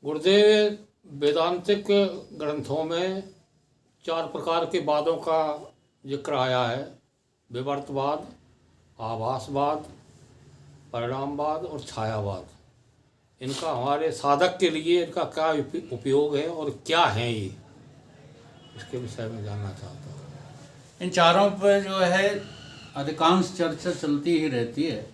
गुरुदेव वेदांतिक ग्रंथों में 4 प्रकार के वादों का जिक्र आया है। विवर्तवाद, आभासवाद, परिणामवाद और छायावाद। इनका हमारे साधक के लिए इनका क्या उपयोग है और क्या है ये, इसके विषय में जानना चाहता हूँ। इन चारों पर जो है अधिकांश चर्चा चलती ही रहती है।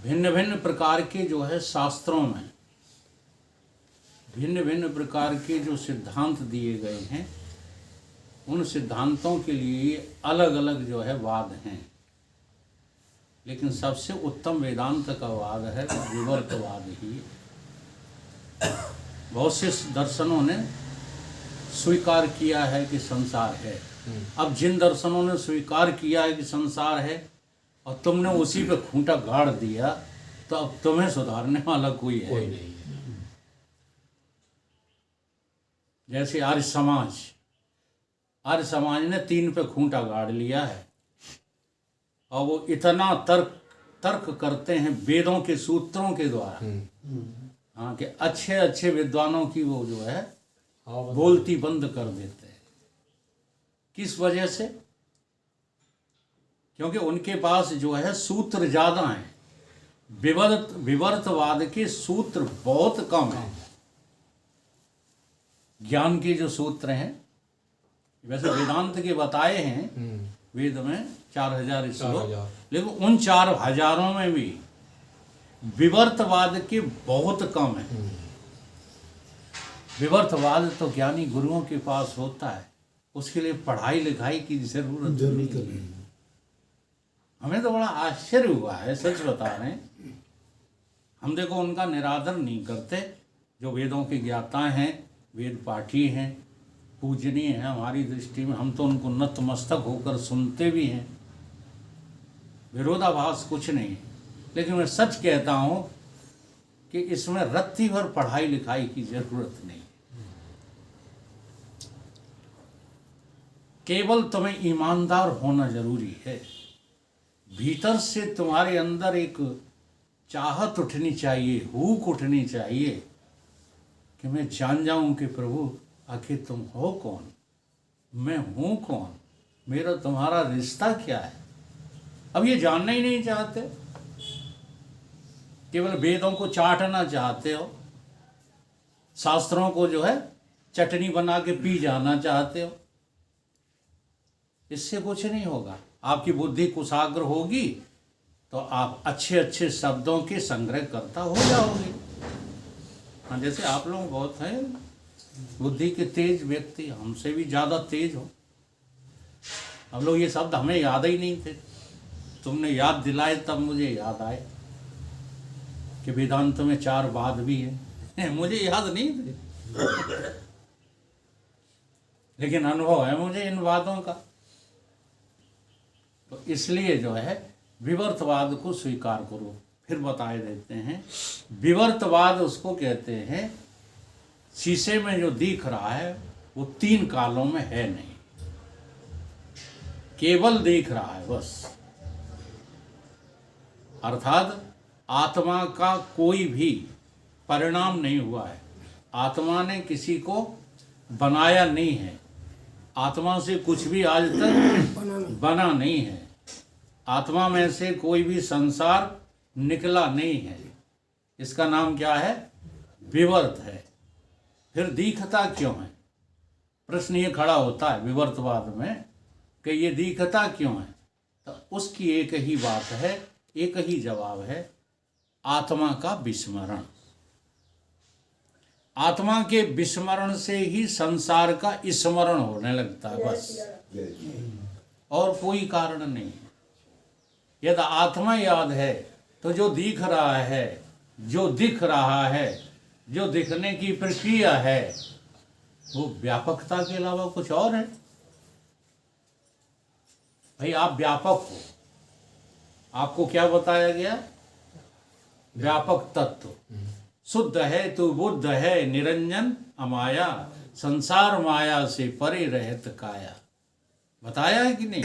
भिन्न भिन्न प्रकार के जो है शास्त्रों में भिन्न भिन्न प्रकार के जो सिद्धांत दिए गए हैं, उन सिद्धांतों के लिए अलग अलग जो है वाद हैं। लेकिन सबसे उत्तम वेदांत का वाद है विवर्तवाद ही। बहुत से दर्शनों ने स्वीकार किया है कि संसार है। अब जिन दर्शनों ने स्वीकार किया है कि संसार है और तुमने उसी पे खूंटा गाड़ दिया, तो अब तुम्हें सुधारने वाला कोई कोई है नहीं है। जैसे आर्य समाज ने 3 पे खूंटा गाड़ लिया है और वो इतना तर्क करते हैं वेदों के सूत्रों के द्वारा। हाँ, कि अच्छे अच्छे विद्वानों की वो जो है बोलती बंद कर देते हैं। किस वजह से? क्योंकि उनके पास जो है सूत्र ज़्यादा हैं। विवर्तवाद के सूत्र बहुत कम हैं। ज्ञान के जो सूत्र हैं, वैसे वेदांत के बताए हैं वेद में 4000 श्लोक, लेकिन उन 4000 में भी विवर्तवाद के बहुत कम है। विवर्तवाद तो ज्ञानी गुरुओं के पास होता है, उसके लिए पढ़ाई लिखाई की जरूरत नहीं है। हमें तो बड़ा आश्चर्य हुआ है, सच बता रहे हैं। हम देखो उनका निरादर नहीं करते। जो वेदों के ज्ञाता हैं, वेद पाठी हैं, पूजनीय हैं हमारी दृष्टि में, हम तो उनको नतमस्तक होकर सुनते भी हैं। विरोधाभास कुछ नहीं है। लेकिन मैं सच कहता हूँ कि इसमें रत्ती भर पढ़ाई लिखाई की जरूरत नहीं। केवल तुम्हें ईमानदार होना जरूरी है। भीतर से तुम्हारे अंदर एक चाहत उठनी चाहिए, हुक उठनी चाहिए कि मैं जान जाऊं कि प्रभु आखिर तुम हो कौन, मैं हूं कौन, मेरा तुम्हारा रिश्ता क्या है। अब ये जानना ही नहीं चाहते, केवल वेदों को चाटना चाहते हो, शास्त्रों को जो है चटनी बना के पी जाना चाहते हो। इससे कुछ नहीं होगा। आपकी बुद्धि कुशाग्र होगी तो आप अच्छे अच्छे शब्दों के संग्रह करता हो जाओगे। हाँ, जैसे आप लोग बहुत हैं बुद्धि के तेज व्यक्ति, हमसे भी ज़्यादा तेज हो। हम लोग ये शब्द हमें याद ही नहीं थे, तुमने याद दिलाए तब मुझे याद आए कि वेदांत में 4 वाद भी है। मुझे याद नहीं थे, लेकिन अनुभव है मुझे इन वादों का। तो इसलिए जो है विवर्तवाद को स्वीकार करो। फिर बताए देते हैं, विवर्तवाद उसको कहते हैं शीशे में जो दिख रहा है वो 3 कालों में है नहीं, केवल दिख रहा है बस। अर्थात आत्मा का कोई भी परिणाम नहीं हुआ है। आत्मा ने किसी को बनाया नहीं है। आत्मा से कुछ भी आज तक बना नहीं है। आत्मा में से कोई भी संसार निकला नहीं है। इसका नाम क्या है? विवर्त है। फिर दिखता क्यों है? प्रश्न ये खड़ा होता है विवर्तवाद में कि ये दिखता क्यों है? तो उसकी एक ही बात है, एक ही जवाब है, आत्मा का विस्मरण। आत्मा के विस्मरण से ही संसार का स्मरण होने लगता है बस, और कोई कारण नहीं। यदि आत्मा याद है तो जो दिख रहा है, जो दिख रहा है, जो दिखने की प्रक्रिया है, वो व्यापकता के अलावा कुछ और है। भाई आप व्यापक हो, आपको क्या बताया गया? व्यापक तत्व। शुद्ध है तू बुद्ध है, निरंजन अमाया, संसार माया से परे रहत काया। बताया है कि नहीं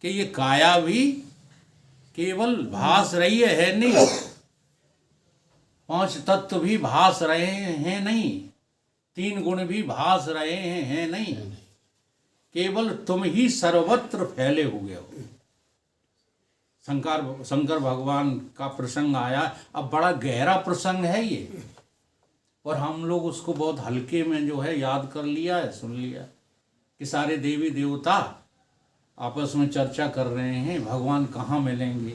कि ये काया भी केवल भास रही है नहीं। 5 तत्व भी भास रहे हैं नहीं, 3 गुण भी भास रहे हैं नहीं, केवल तुम ही सर्वत्र फैले हुए हो। शंकर भगवान का प्रसंग आया। अब बड़ा गहरा प्रसंग है ये, और हम लोग उसको बहुत हल्के में जो है याद कर लिया है, सुन लिया कि सारे देवी देवता आपस में चर्चा कर रहे हैं भगवान कहाँ मिलेंगे,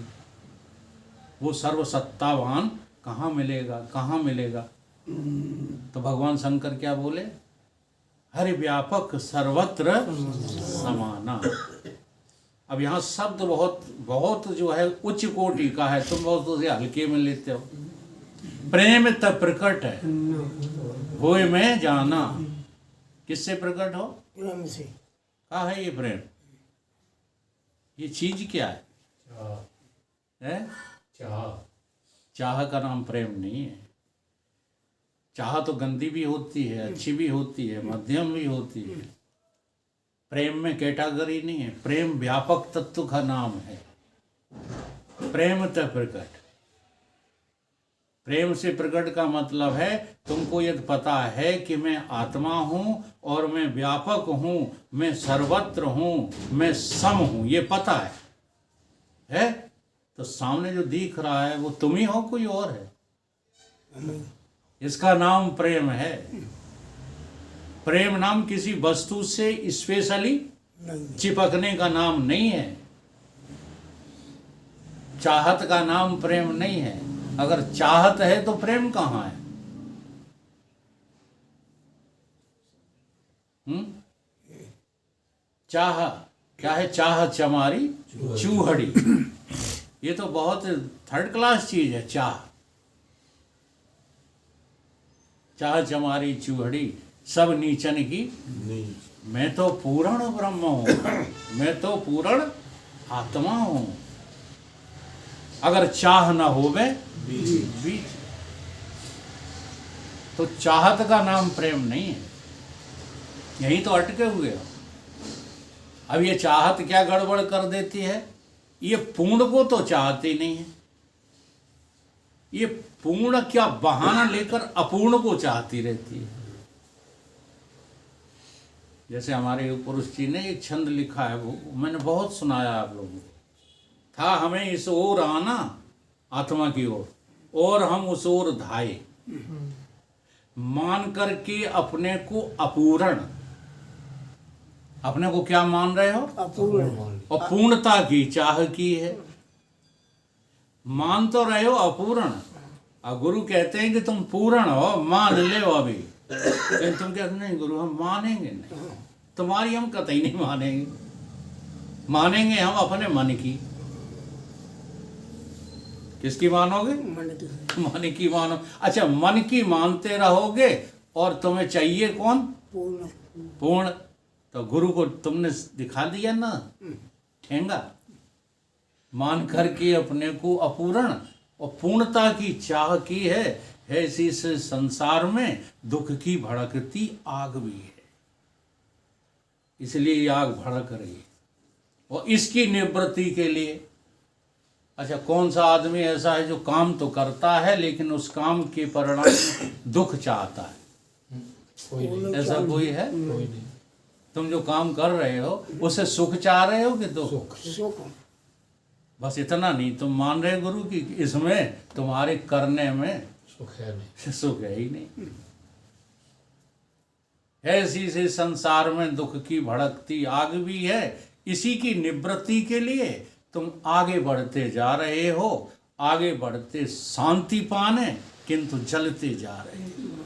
वो सर्वसत्तावान कहाँ मिलेगा, कहाँ मिलेगा। तो भगवान शंकर क्या बोले, हरि व्यापक सर्वत्र समाना। अब यहाँ शब्द बहुत बहुत जो है उच्च कोटि का है, तुम बहुत उसे हल्के में लेते हो। प्रेम तब प्रकट है होए में जाना। किससे प्रकट हो? प्रेम से। क्या है ये प्रेम? ये चीज क्या है? है? चाह का नाम प्रेम नहीं है। चाह तो गंदी भी होती है, अच्छी भी होती है, मध्यम भी होती है। प्रेम में कैटेगरी नहीं है। प्रेम व्यापक तत्व का नाम है। प्रेम त प्रकट। प्रेम से प्रकट का मतलब है तुमको यदि पता है कि मैं आत्मा हूँ और मैं व्यापक हूँ, मैं सर्वत्र हूँ, मैं सम हूँ, ये पता है? तो सामने जो दिख रहा है वो तुम ही हो, कोई और है? इसका नाम प्रेम है। प्रेम नाम किसी वस्तु से स्पेशली चिपकने का नाम नहीं है। चाहत का नाम प्रेम नहीं है। अगर चाहत है तो प्रेम कहाँ है? चाह क्या है? चाह चमारी चूहड़ी। ये तो बहुत थर्ड क्लास चीज है। चाह चमारी चूहड़ी सब नीचन की। मैं तो पूर्ण ब्रह्म हूं, मैं तो पूर्ण आत्मा हूं। अगर चाह ना होवे बीच, तो चाहत का नाम प्रेम नहीं है। यही तो अटके हुए हो। अब ये चाहत क्या गड़बड़ कर देती है? ये पूर्ण को तो चाहती नहीं है। ये पूर्ण क्या बहाना लेकर अपूर्ण को चाहती रहती है। जैसे हमारे पुरुष जी ने एक छंद लिखा है, वो मैंने बहुत सुनाया आप लोगों को। था हमें इस ओर आना, आत्मा की ओर, और हम उस ओर धाये, मान करके अपने को अपूर्ण। अपने को क्या मान रहे हो? अपूर्ण। और पूर्णता की चाह की है। मान तो रहे हो अपूर्ण, और गुरु कहते हैं कि तुम पूर्ण हो, मान ले हो अभी। लेकिन तुम कहते नहीं गुरु हम मानेंगे नहीं, तुम्हारी हम कतई नहीं मानेंगे। मानेंगे हम अपने मन की। किसकी मानोगे? मन की मानो। अच्छा, मन की मानते रहोगे और तुम्हें चाहिए कौन? पूर्ण। पूर्ण। तो गुरु को तुमने दिखा दिया ना ठेंगा। मान करके अपने को अपूर्ण और पूर्णता की चाह की है। ऐसी इस संसार में दुख की भड़कती आग भी है। इसलिए ये आग भड़क रही है, और इसकी निवृत्ति के लिए। अच्छा, कौन सा आदमी ऐसा है जो काम तो करता है लेकिन उस काम के परिणाम में दुख चाहता है? कोई नहीं। ऐसा कोई है? कोई नहीं। तुम जो काम कर रहे हो उसे सुख चाह रहे हो कि दुख? सुख। बस इतना नहीं, तुम मान रहे गुरु कि इसमें तुम्हारे करने में सुख है नहीं। सुख है ही नहीं। ऐसी से संसार में दुख की भड़कती आग भी है। इसी की निवृत्ति के लिए तुम आगे बढ़ते जा रहे हो, आगे बढ़ते शांति पाने, किंतु जलते जा रहे हो।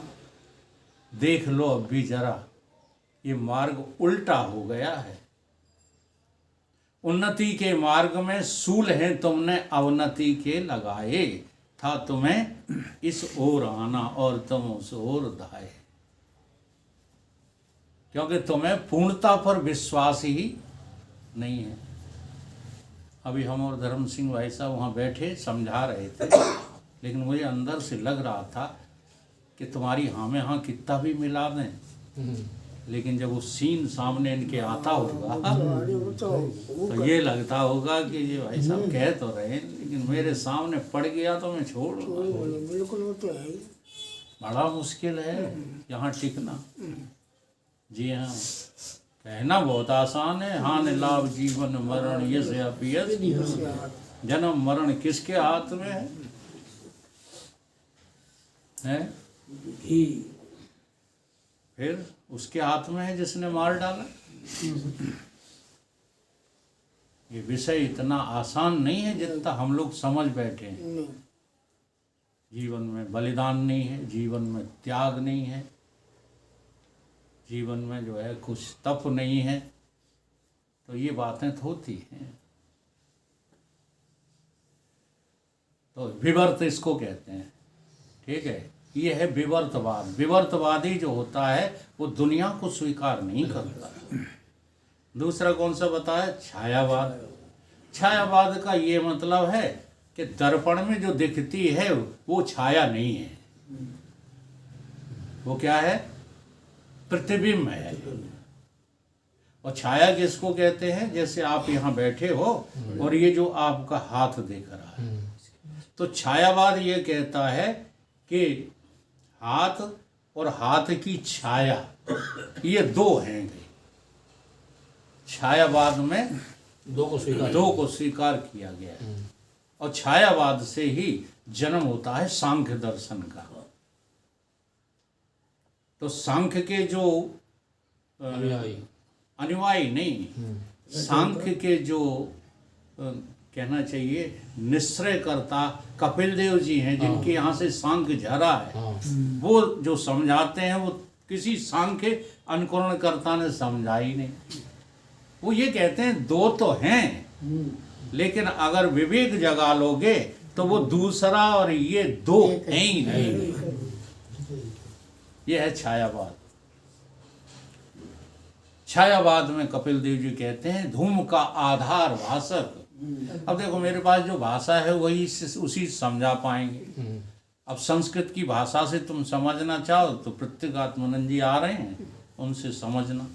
देख लो अब भी जरा, ये मार्ग उल्टा हो गया है। उन्नति के मार्ग में सूल हैं तुमने अवनति के लगाए। था तुम्हें इस ओर आना और तुम उस ओर धाये। क्योंकि तुम्हें पूर्णता पर विश्वास ही नहीं है। अभी हम और धर्म सिंह भाई साहब वहाँ बैठे समझा रहे थे, लेकिन मुझे अंदर से लग रहा था कि तुम्हारी हाँ में हाँ कितना भी मिला दें, लेकिन जब वो सीन सामने इनके आता होगा तो ये लगता होगा कि ये भाई साहब कह तो रहे हैं, लेकिन मेरे सामने पड़ गया तो मैं छोड़ दूंगा। बिल्कुल वो तो है ही। बड़ा मुश्किल है यहाँ टिकना। जी हाँ, कहना बहुत आसान है, हानि लाभ जीवन मरण ये से अपियस, जन्म मरण किसके हाथ में है? फिर उसके हाथ में है जिसने मार डाला। ये विषय इतना आसान नहीं है जितना हम लोग समझ बैठे हैं। जीवन में बलिदान नहीं है, जीवन में त्याग नहीं है, जीवन में जो है कुछ तप नहीं है, तो ये बातें तो होती हैं। तो विवर्त इसको कहते हैं, ठीक है। ये है विवर्तवाद। विवर्तवादी जो होता है वो दुनिया को स्वीकार नहीं करता। दूसरा कौन सा बताया? छायावाद। छायावाद का ये मतलब है कि दर्पण में जो दिखती है वो छाया नहीं है, वो क्या है? प्रतिबिंब है। और छाया किसको कहते हैं? जैसे आप यहाँ बैठे हो और ये जो आपका हाथ दिख रहा है, तो छायावाद ये कहता है कि हाथ और हाथ की छाया ये दो हैं। छायावाद में दो को स्वीकार किया गया है। और छायावाद से ही जन्म होता है सांख्य दर्शन का। तो सांख्य के जो अनुयायी नहीं, सांख्य के जो कहना चाहिए निश्चयकर्ता कपिल देव जी हैं, जिनके यहाँ से सांख्य झरा है, वो जो समझाते हैं वो किसी सांख्य अनुकरणकर्ता ने समझा ही नहीं। वो ये कहते हैं दो तो हैं, लेकिन अगर विवेक जगा लोगे तो वो दूसरा और ये दो हैं ही नहीं। ये है छायावाद। छायावाद में कपिल देव जी कहते हैं धूम का आधार भाषक। अब देखो मेरे पास जो भाषा है वही उसी समझा पाएंगे। अब संस्कृत की भाषा से तुम समझना चाहो तो प्रत्येगात्मानंद जी आ रहे हैं, उनसे समझना।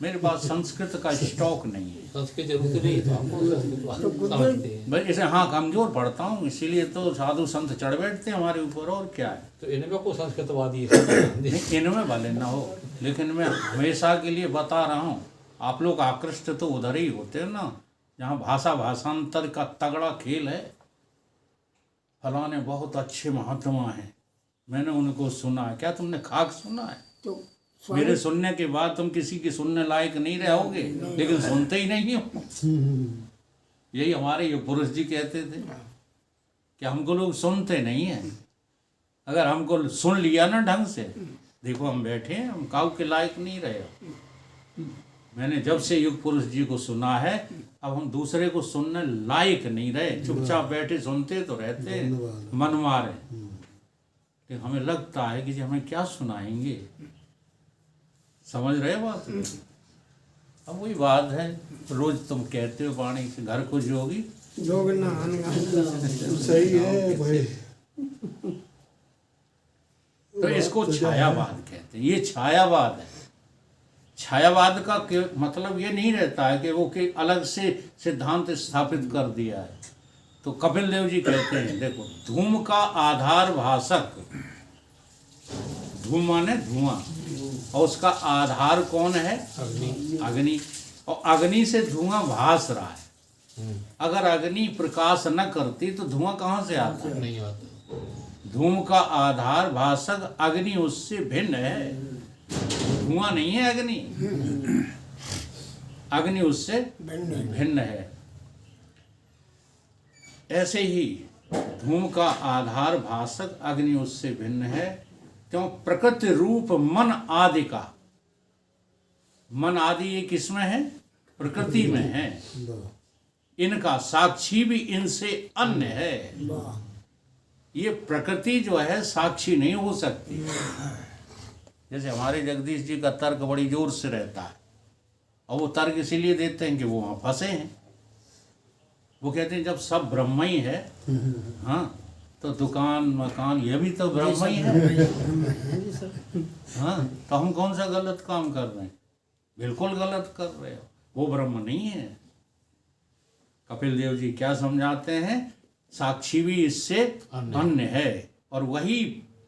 मेरे पास संस्कृत का स्टॉक नहीं है। संस्कृत जरूरत नहीं तो हमको समझते हैं। भाई जैसे हाँ कमजोर पढ़ता हूँ, इसीलिए तो साधु संत चढ़ बैठते हैं हमारे ऊपर, और क्या है। तो इनमें को संस्कृतवादी है। इनमें भले ना हो, लेकिन मैं हमेशा के लिए बता रहा हूँ, आप लोग आकृष्ट तो उधर ही होते हैं ना जहाँ भाषा भाषांतर का तगड़ा खेल है। फलाने बहुत अच्छे महात्मा हैं, मैंने उनको सुना है। क्या तुमने खाक सुना है? तो मेरे सुनने के बाद तुम किसी की सुनने लायक नहीं रहोगे, लेकिन सुनते ही नहीं हो। यही हमारे युग पुरुष जी कहते थे कि हमको लोग सुनते नहीं हैं। अगर हमको सुन लिया ना ढंग से, देखो हम बैठे हैं, हम काऊ के लायक नहीं रहे। मैंने जब से युग पुरुष जी को सुना है, अब हम दूसरे को सुनने लायक नहीं रहे। चुपचाप बैठे सुनते तो रहते, मन मारे, लेकिन हमें लगता है कि जी हमें क्या सुनाएंगे। समझ रहे बात? अब वही बात है, रोज तुम कहते हो वाणी से घर को जोगी जोग ना सही है भाई। तो इसको छायावाद कहते हैं। ये छायावाद है। छायावाद का मतलब ये नहीं रहता है कि वो कि अलग से सिद्धांत स्थापित कर दिया है। तो कपिल देव जी कहते हैं देखो, धूम का आधार भाषक, धूम माने धुआं, और उसका आधार कौन है? अग्नि। और अग्नि से धुआं भास रहा है। अगर अग्नि प्रकाश न करती तो धुआं कहाँ से आता? नहीं आता। धूम का आधार भाषक अग्नि उससे भिन्न है। धुआं नहीं है अग्नि, अग्नि उससे भिन्न है। ऐसे ही धूम का आधार भाषक अग्नि उससे भिन्न है, क्यों? प्रकृति रूप मन आदि का। मन आदि ये किसमें है? प्रकृति में है। इनका साक्षी भी इनसे अन्य है। ये प्रकृति जो है साक्षी नहीं हो सकती। जैसे हमारे जगदीश जी का तर्क बड़ी जोर से रहता है, और वो तर्क इसीलिए देते हैं कि वो वहाँ फंसे हैं। वो कहते हैं जब सब ब्रह्म ही है, हाँ, तो दुकान मकान ये भी तो ब्रह्म ही है। हाँ, तो हम कौन सा गलत काम कर रहे हैं? बिल्कुल गलत कर रहे हो, वो ब्रह्म नहीं है। कपिल देव जी क्या समझाते हैं? साक्षी भी इससे अन्य है, और वही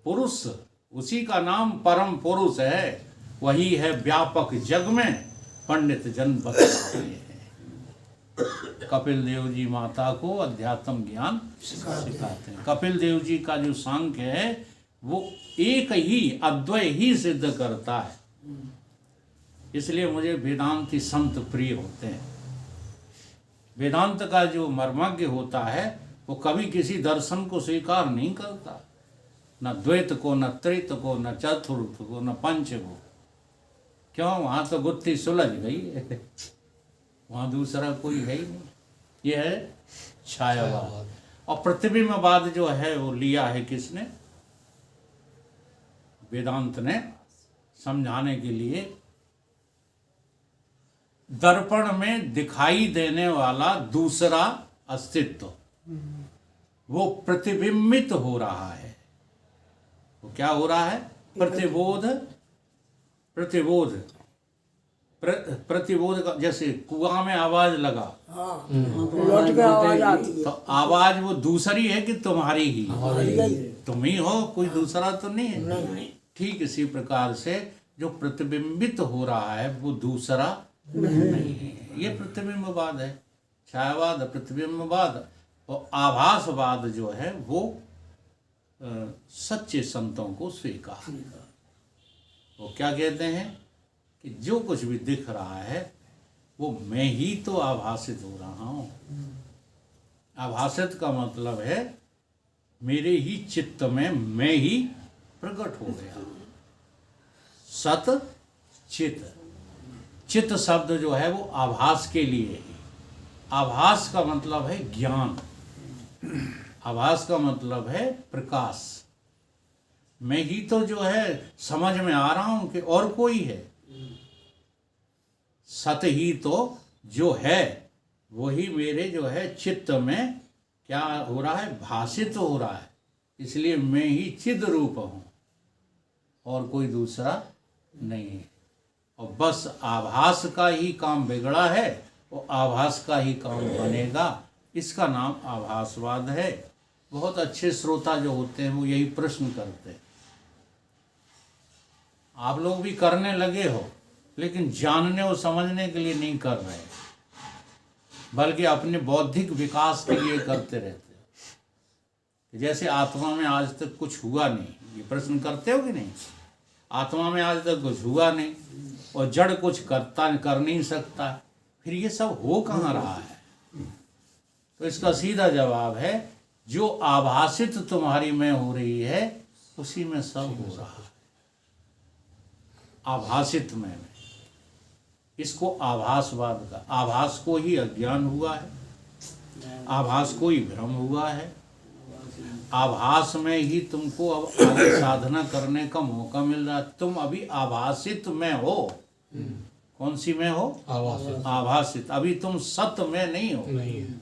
पुरुष, उसी का नाम परम पुरुष है, वही है व्यापक जग में पंडित जन बतलाते हैं। कपिल देव जी माता को अध्यात्म ज्ञान सिखाते हैं। कपिल देव जी का जो सांख्य है वो एक ही अद्वय ही सिद्ध करता है, इसलिए मुझे वेदांती संत प्रिय होते हैं। वेदांत का जो मर्मज्ञ होता है वो कभी किसी दर्शन को स्वीकार नहीं करता, न द्वैत को, न त्रित को, न चतुर्थ को, न पंच को। क्यों? वहां तो गुत्थी सुलझ गई है, वहां दूसरा कोई है ही नहीं। ये है छायावाद। और प्रतिबिंबवाद जो है वो लिया है किसने? वेदांत ने समझाने के लिए। दर्पण में दिखाई देने वाला दूसरा अस्तित्व वो प्रतिबिंबित हो रहा है। वो क्या हो रहा है? प्रतिबोध। प्रतिबोध प्रतिबोध का, जैसे कुआं में आवाज लगा, लौट के आवाज आती है। तो आवाज वो दूसरी है कि तुम्हारी ही? तुम ही हो, कोई दूसरा तो नहीं है। ठीक इसी प्रकार से जो प्रतिबिंबित हो रहा है वो दूसरा नहीं है। ये प्रतिबिंबवाद है। छायावाद, प्रतिबिंबवाद और आभासवाद जो है वो सच्चे संतों को स्वीकार। वो क्या कहते हैं कि जो कुछ भी दिख रहा है वो मैं ही तो आभासित हो रहा हूं। आभासित का मतलब है मेरे ही चित्त में मैं ही प्रकट हो गया। सत चित, चित शब्द जो है वो आभास के लिए है। आभास का मतलब है ज्ञान, आभास का मतलब है प्रकाश। मैं ही तो जो है समझ में आ रहा हूं कि और कोई है। सत ही तो जो है वही मेरे जो है चित्त में क्या हो रहा है? भाषित हो रहा है। इसलिए मैं ही चिद रूप हूं और कोई दूसरा नहीं है। और बस आभास का ही काम बिगड़ा है, वो आभास का ही काम बनेगा। इसका नाम आभासवाद है। बहुत अच्छे श्रोता जो होते हैं वो यही प्रश्न करते हैं। आप लोग भी करने लगे हो, लेकिन जानने और समझने के लिए नहीं कर रहे, बल्कि अपने बौद्धिक विकास के लिए करते रहते हो। जैसे आत्मा में आज तक कुछ हुआ नहीं, ये प्रश्न करते हो कि नहीं? आत्मा में आज तक कुछ हुआ नहीं और जड़ कुछ कर नहीं सकता, फिर ये सब हो कहाँ रहा है? तो इसका सीधा जवाब है जो आभासित तुम्हारी में हो रही है उसी में सब हो रहा है। आभासित में इसको आभासवाद का, आभास को ही अज्ञान हुआ है, आभास को ही भ्रम हुआ है। आभास में ही तुमको अब आगे साधना करने का मौका मिल रहा है। तुम अभी आभासित में हो। कौन सी में हो? आभासित। आभासित। अभी तुम सत में नहीं हो। नहीं है।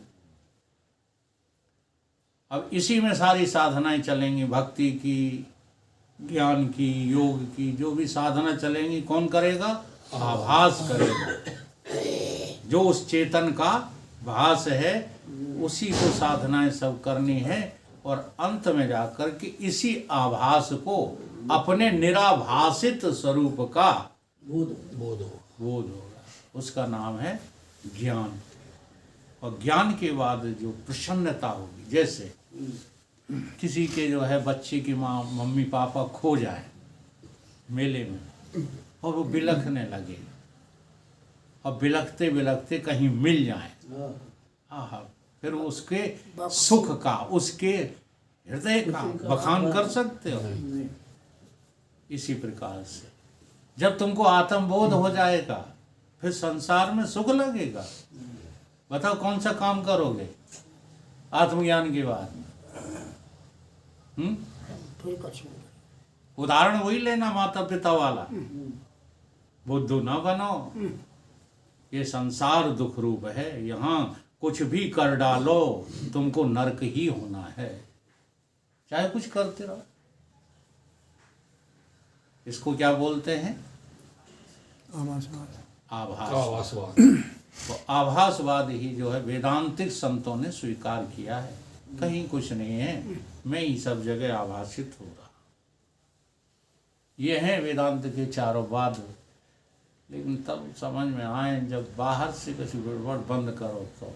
अब इसी में सारी साधनाएं चलेंगी, भक्ति की, ज्ञान की, योग की, जो भी साधना चलेंगी कौन करेगा? आभास करेगा। जो उस चेतन का भास है उसी को साधनाएं सब करनी है, और अंत में जाकर के इसी आभास को अपने निराभासित स्वरूप का बोध होगा। उसका नाम है ज्ञान। और ज्ञान के बाद जो प्रसन्नता होगी, जैसे किसी के जो है बच्चे की माँ मम्मी पापा खो जाए मेले में और वो बिलखने लगे, और बिलखते बिलखते कहीं मिल जाए, आहा, फिर उसके सुख का, उसके हृदय का बखान कर सकते हो। इसी प्रकार से जब तुमको आत्मबोध हो जाएगा फिर संसार में सुख लगेगा। बताओ कौन सा काम करोगे आत्मज्ञान के बाद? उदाहरण वही लेना माता पिता वाला, बुद्धू ना बनो। ये संसार दुख रूप है, यहाँ कुछ भी कर डालो तुमको नरक ही होना है। चाहे कुछ करते रहो। इसको क्या बोलते हैं? आभासवाद। आभासवाद। आभासवाद। तो आभासवाद ही जो है वेदांतिक संतों ने स्वीकार किया है, कहीं कुछ नहीं है, मैं ही सब जगह आभासित हो रहा। ये है वेदांत के चारों वाद। लेकिन तब समझ में आए जब बाहर से किसी गड़बड़ बंद करो तो